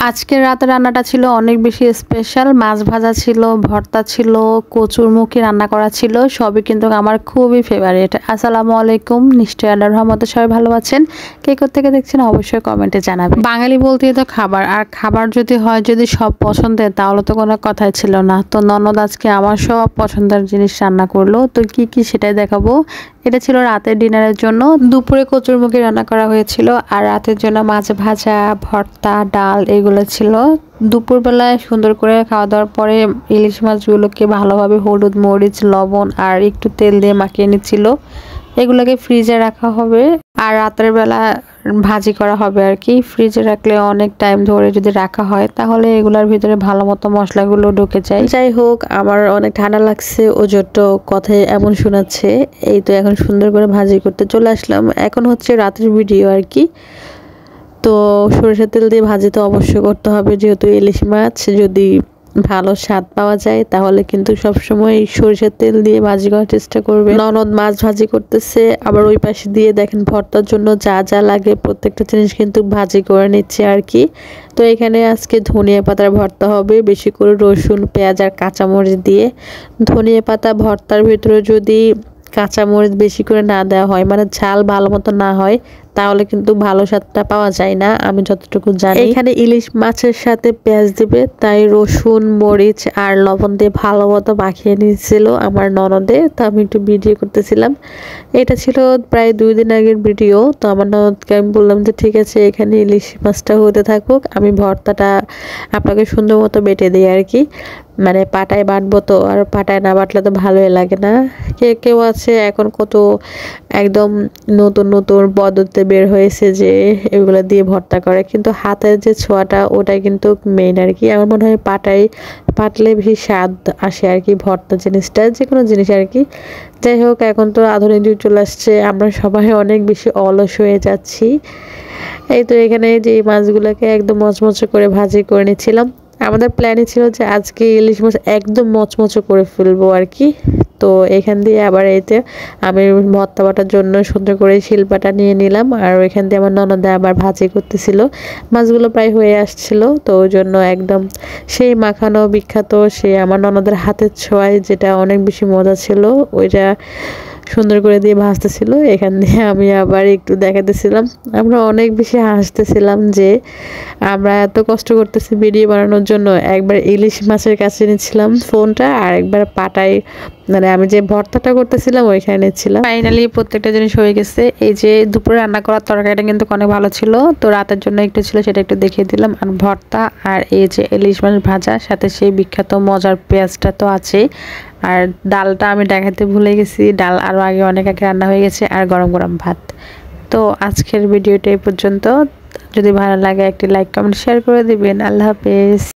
আজকের রাতের রান্নাটা ছিল অনেক বেশি স্পেশাল। মাছ ভাজা ছিল, ভর্তা ছিল, কচুরমুখী রান্না করা ছিল, সবই কিন্তু আমার খুবই ফেভারিট। আসসালামু আলাইকুম, নিশ্চয়ই আল্লাহর রহমতে সবাই ভালো আছেন। কে কোত্থেকে দেখছেন অবশ্যই কমেন্টে জানাবেন। বাঙালি বলতেই তো খাবার, আর খাবার যদি হয় যদি সব পছন্দের তাহলে তো কোনো কথাই ছিল না। তো ননদ আজকে আমার সব পছন্দের জিনিস রান্না করলো, তো কি কি সেটাই দেখাবো। এটা ছিল রাতের ডিনারের জন্য। দুপুরে কচুরমুখী রান্না করা হয়েছিল, আর রাতের জন্য মাছ ভাজা, ভর্তা, ডাল এগুলো ছিল। দুপুরবেলায় সুন্দর করে খাওয়া দাওয়ার পরে ইলিশ মাছগুলোকে ভালোভাবে হলুদ, মরিচ, লবণ আর একটু তেল দিয়ে মাখিয়ে নিচ্ছিল। এগুলোকে ফ্রিজে রাখা হবে, আর রাতের বেলা ভাজি করা হবে আর কি। ফ্রিজে রাখলে অনেক টাইম ধরে যদি রাখা হয় তাহলে এগুলোর ভিতরে ভালো মতো মশলাগুলো ঢুকে যায়। যাই হোক, আমার অনেক ঠান্ডা লাগছে, ওজোর কথায় এমন শোনাচ্ছে। এই তো এখন সুন্দর করে ভাজি করতে চলে আসলাম। এখন হচ্ছে রাতের ভিডিও আর কি। তো সরিষার তেল দিয়ে ভাজি তো অবশ্যই করতে হবে, যেহেতু ইলিশ মাছ যদি ভালো স্বাদ পাওয়া যায় তাহলে কিন্তু সবসময় সরিষার তেল দিয়ে ভাজি করার চেষ্টা করবে। ননদ মাছ ভাজি করতেছে, আবার ওই পাশে দিয়ে দেখেন ভর্তার জন্য যা যা লাগে প্রত্যেকটা জিনিস কিন্তু ভাজি করে নিচ্ছে আর কি। তো এখানে আজকে ধনিয়া পাতার ভর্তা হবে, বেশি করে রসুন, পেঁয়াজ আর কাঁচামরিচ দিয়ে। ধনিয়া পাতা ভর্তার ভিতরে যদি কাঁচামরিচ বেশি করে না দেওয়া হয়, মানে ঝাল ভালো মতো না হয়, তাহলে কিন্তু ভালো স্বাদটা পাওয়া যায় না, আমি যতটুকু জানি। এখানে ইলিশ মাছের সাথে পেঁয়াজ দিবে, তাই রসুন, মরিচ আর লবণ দিয়ে ভালো মতো মাখিয়ে নিয়েছিল আমার ননদে। তো আমি একটু ভিডিও করতেছিলাম। এটা ছিল প্রায় 2 দিন আগের ভিডিও। তো আমার ননদকে আমি বললাম যে ঠিক আছে, এখানে ইলিশ মাছটা হতে থাকুক, আমি ভর্তাটা আপনাকে সুন্দর মতো বেটে দিই আর কি। মানে পাটায় বাটবো, তো আর পাটায় না বাটলে তো ভালোই লাগে না। কেউ আছে এখন কত একদম নতুন নতুন পদ্ধতি বের হয়েছে যে এগুলো দিয়ে ভর্তা করে, কিন্তু হাতের যে ছোঁয়াটা ওটাই কিন্তু মেইন আর কি। আমার মনে হয় পাটলে বেশি স্বাদ আসে আর কি, ভর্তা জিনিসটা, যে কোনো জিনিস আর কি। যাই হোক, এখন তো আধুনিক যুগ চলে আসছে, আমরা সবাই অনেক বেশি অলস হয়ে যাচ্ছি। এই তো এখানে যে মাছগুলোকে একদম মচমচে করে ভাজি করে নিচ্ছিলাম। আমাদের প্ল্যানই ছিল যে আজকে ইলিশ মাছ একদম মচমচে করে ফেলবো আর কি। তো এখান দিয়ে আবার এইতে আমি ভর্তা বাটার জন্য সুন্দর করে শিলপাটা নিয়ে নিলাম, আর ওইখান দিয়ে আমার ননদে আবার ভাজি করতেছিল। মাছগুলো প্রায় হয়ে আসছিল, তো ওই জন্য একদম সেই মাখানো বিখ্যাত সে আমার ননদের হাতের ছোঁয়ায়, যেটা অনেক বেশি মজা ছিল, ওইটা সুন্দর করে দিয়ে ভাজতেছিল। এখান দিয়ে আমি আবার একটু দেখাতেছিলাম। আমরা অনেক বেশি হাসতেছিলাম যে আমরা এত কষ্ট করতেছি ভিডিও বানানোর জন্য। একবার ইলিশ মাছের কাছে নিচ্ছিলাম ফোনটা, আর একবার পাটায়, মানে আমি যে ভর্তাটা করতেছিলাম ওইখানে নিচ্ছিলাম। ফাইনালি প্রত্যেকটা জিনিস হয়ে গেছে। এই যে দুপুরে রান্না করার তরকারিটা কিন্তু অনেক ভালো ছিল, তো রাতের জন্য একটু ছিল, সেটা একটু দেখিয়ে দিলাম। আর ভর্তা আর এই যে ইলিশ মাছ ভাজা, সাথে সেই বিখ্যাত মজার পেঁয়াজটা তো আছে। আর ডালটা আমি দেখাতে ভুলে গেছি, ডাল আরও আগে অনেক আগে রান্না হয়ে গেছে, আর গরম গরম ভাত। তো আজকের ভিডিওটা এই পর্যন্ত। যদি ভালো লাগে একটি লাইক, কমেন্ট, শেয়ার করে দিবেন। আল্লাহ হাফেজ।